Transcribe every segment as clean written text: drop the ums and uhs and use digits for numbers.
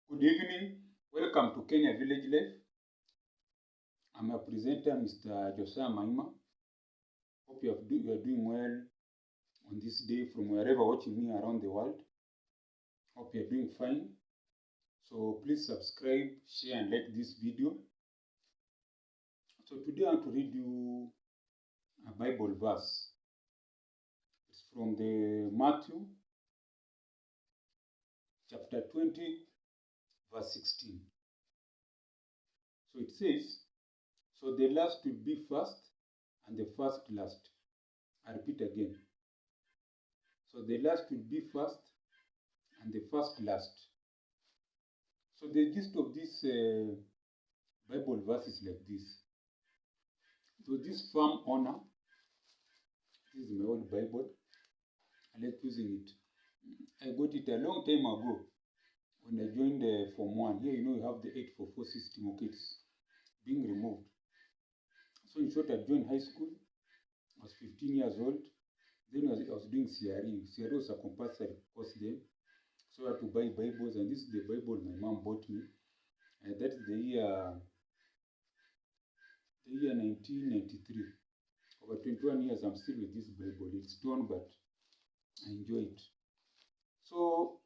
Good evening. Welcome to Kenya Village Life. I'm a presenter, Mr. Josiah Maima. Hope you are doing well on this day from wherever watching me around the world. Hope you are doing fine. So please subscribe, share, and like this video. So today I want to read you a Bible verse. It's from the Matthew chapter 20, verse 16. So it says, "So the last will be first, and the first last." I repeat again. So the last will be first, and the first last. So the gist of this Bible verse is like this. So this farm owner, this is my old Bible, I like using it. I got it a long time ago when I joined Form 1. Here, you have the 844 system. Okay, it's being removed. So in short, I joined high school. I was 15 years old. Then I was doing CRE. CRE was a compulsory course then. So I had to buy Bibles, and this is the Bible my mom bought me. And that's the year 1993. Over 21 years, I'm still with this Bible. It's torn, but I enjoy it. So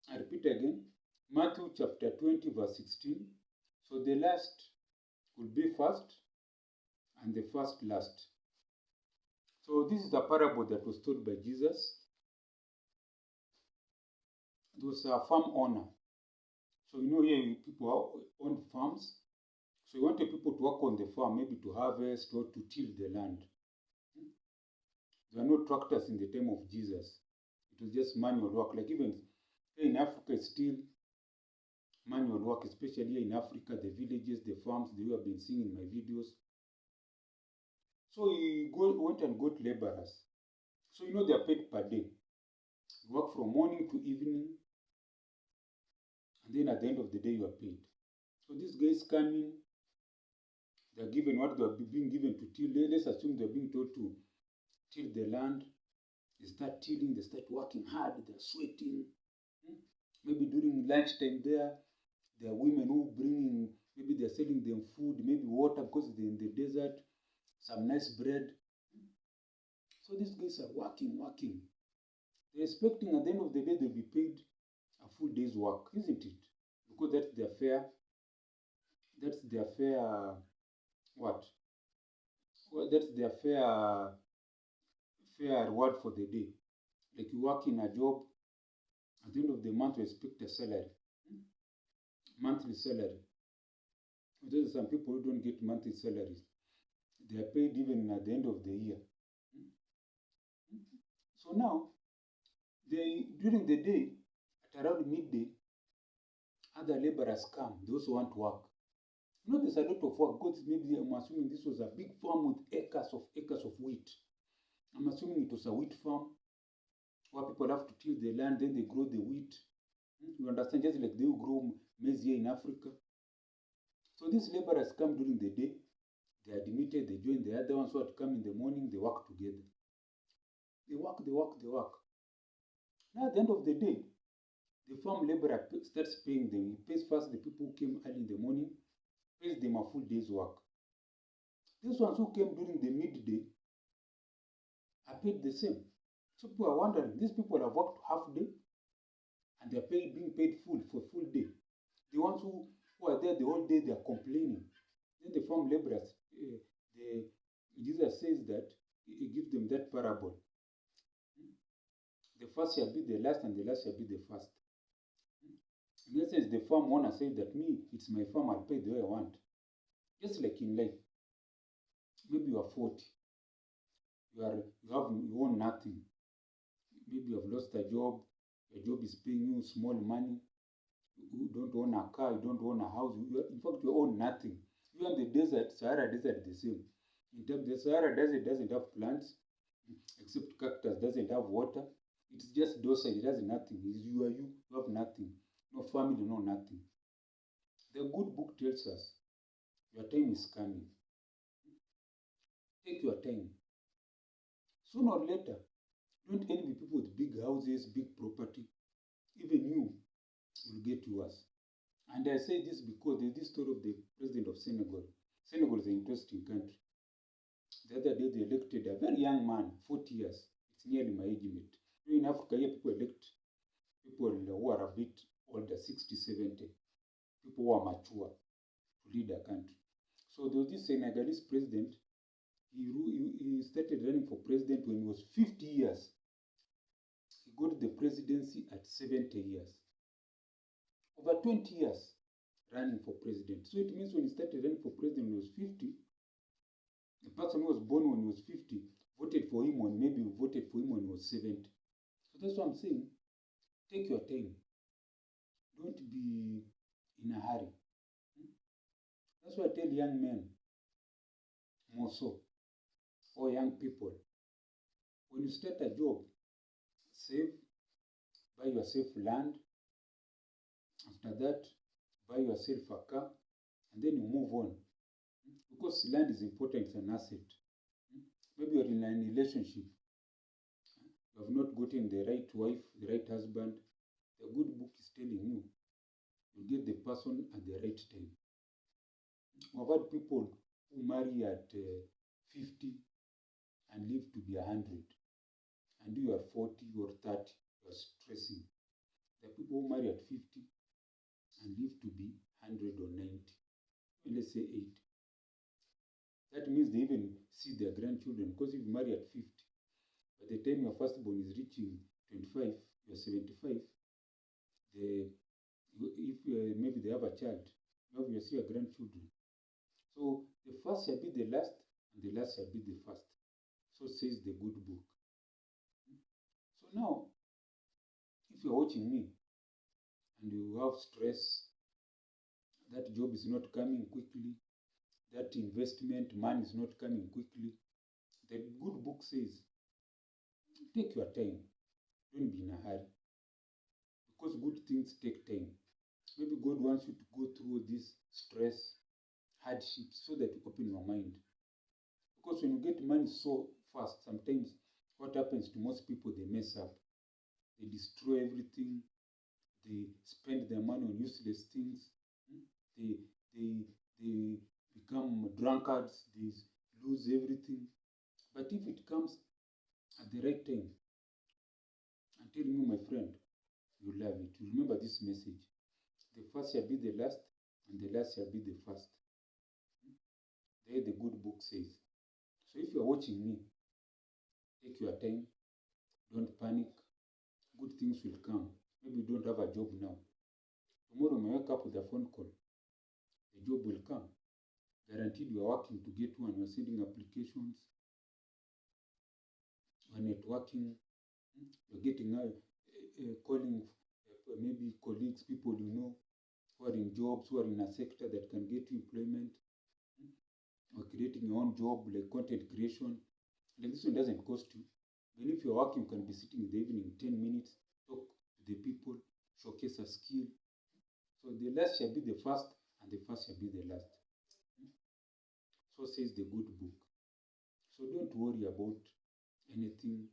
I repeat again, Matthew chapter 20, verse 16. So the last will be first, and the first last. So this is the parable that was told by Jesus. It was a farm owner. So here people own farms. So he wanted people to work on the farm, maybe to harvest or to till the land. There were no tractors in the time of Jesus. It was just manual work. Like even here in Africa, it's still manual work, especially here in Africa, the villages, the farms, you have been seeing in my videos. So he went and got laborers. So they are paid per day. You work from morning to evening, and then at the end of the day, you are paid. So these guys come in, they are given what they are being given to till. Let's assume they are being told to till the land. They start tilling, they start working hard, they're sweating. Maybe during lunchtime there are women who bring in, maybe they're selling them food, maybe water because they're in the desert, some nice bread. So these guys are working. They're expecting at the end of the day they'll be paid a full day's work, isn't it? Because that's their fair. That's their fair. What? Well, that's their fair reward for the day. Like you work in a job, at the end of the month you expect a salary, monthly salary. There's some people who don't get monthly salaries. They are paid even at the end of the year. So now, during the day, at around midday, other laborers come. They also want to work. There's a lot of work because maybe I'm assuming this was a big farm with acres of wheat. I'm assuming it was a wheat farm where people have to till the land, then they grow the wheat. You understand? Just like they will grow maize here in Africa. So these laborers come during the day. They are admitted, they join the other ones who have to come in the morning, they work together. They work. Now at the end of the day, the farm laborer starts paying them. He pays first the people who came early in the morning, pays them a full day's work. These ones who came during the midday are paid the same. So people are wondering, these people have worked half day and they're being paid full for full day. The ones who are there the whole day, they are complaining. Then the farm laborers, Jesus says that, he gives them that parable. The first shall be the last, and the last shall be the first. In essence, the farm owner said that it's my farm, I'll pay the way I want. Just like in life. Maybe you are 40. You own nothing. Maybe you have lost a job. Your job is paying you small money. You don't own a car. You don't own a house. In fact, you own nothing. You are in the desert. Sahara Desert the same. In terms, the Sahara Desert doesn't have plants, except cactus. Doesn't have water. It's just docile. It has nothing. You have nothing. No family, no nothing. The good book tells us your time is coming. Take your time. Sooner or later, don't envy people with big houses, big property. Even you will get worse. And I say this because there's this story of the president of Senegal. Senegal is an interesting country. The other day they elected a very young man, 40 years. It's nearly my age mate. In Africa, here people elect people who are a bit older, 60, 70. People who are mature to lead a country. So there was this Senegalese president. He started running for president when he was 50 years. He got the presidency at 70 years. Over 20 years running for president. So it means when he started running for president when he was 50, the person who was born when he was 50 voted for him, or maybe voted for him when he was 70. So that's what I'm saying. Take your time. Don't be in a hurry. That's what I tell young men, more so, or young people. When you start a job, save, buy yourself land. After that, buy yourself a car, and then you move on. Because land is important, it's an asset. Maybe you're in a relationship. You have not gotten the right wife, the right husband. The good book is telling you, you get the person at the right time. I've had people who marry at 50 and live to be 100. And you are 40 or 30, you are stressing. There are people who marry at 50 and live to be 100 or 90. Let's say 80. That means they even see their grandchildren, because if you marry at 50, by the time your firstborn is reaching 25, you're 75, if maybe they have a child, you see your grandchildren. So the first shall be the last, and the last shall be the first. So says the good book. So now, if you're watching me, and you have stress, that job is not coming quickly, that investment money is not coming quickly, the good book says, take your time. Don't be in a hurry. Because good things take time. Maybe God wants you to go through this stress, hardships, so that you open your mind. Because when you get money so fast, sometimes what happens to most people, they mess up. They destroy everything. They spend their money on useless things. They become drunkards. They lose everything. But if it comes at the right time, I'm telling you, my friend, you love it. You remember this message. The first shall be the last, and the last shall be the first. There the good book says. So if you're watching me, take your time. Don't panic. Good things will come. Maybe you don't have a job now. Tomorrow you may wake up with a phone call. The job will come. Guaranteed you are working to get one. You're sending applications. You're networking. You're getting calling maybe colleagues, people you know, who are in jobs, who are in a sector that can get you employment. Or creating your own job, like content creation. Like this one doesn't cost you. Even if you're working, you can be sitting in the evening 10 minutes, talk to the people, showcase a skill. So the last shall be the first, and the first shall be the last. So says the good book. So don't worry about anything.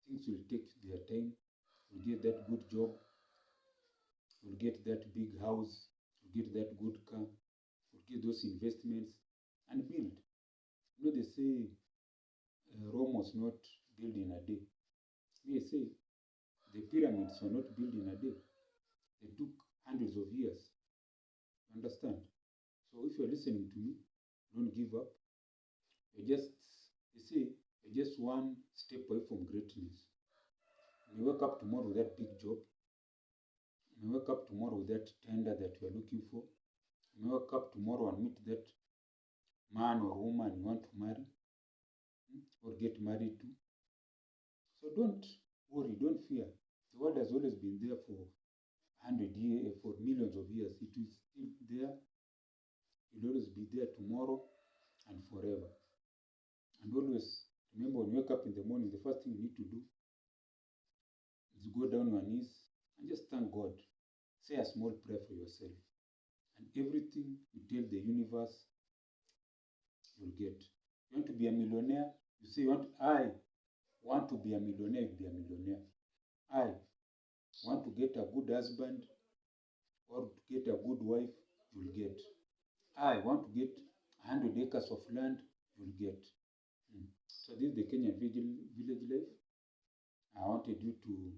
Things will take their time. You'll get that good job. You'll get that big house. You'll get that good car. You'll get those investments and build. You know, they say Rome was not built in a day. They say the pyramids were not built in a day. They took hundreds of years. Understand? So if you're listening to me, don't give up. They say, you're just one step away from greatness. You may wake up tomorrow with that big job. You may wake up tomorrow with that tender that you are looking for. You may wake up tomorrow and meet that man or woman you want to marry or get married to. So don't worry, don't fear. The word has always been there for 100 years, for millions of years. It is still there. It will always be there tomorrow and forever. And always remember, when you wake up in the morning, the first thing you need to do is go down on your knees and just thank God. Say a small prayer for yourself. And everything you tell the universe, you'll get. You want to be a millionaire? You say, I want to be a millionaire, be a millionaire. I want to get a good husband, or to get a good wife, you'll get. I want to get 100 acres of land, you'll get. So this is the Kenyan village life. I wanted you to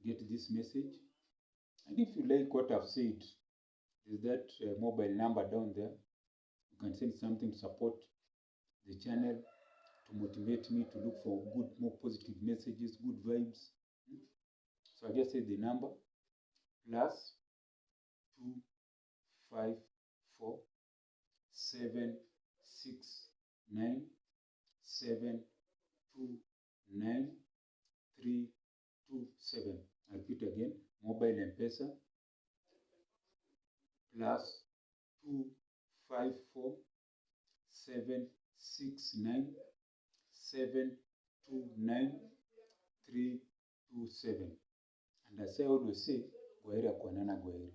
get this message. And if you like what I've said, there's that mobile number down there. You can send something to support the channel, to motivate me to look for good, more positive messages, good vibes. So I just say the number plus 254 769 729 327. I repeat again, mobile M-Pesa plus 254 769 729 327. And as I always say, Gwaheri kuonana Gwaheri.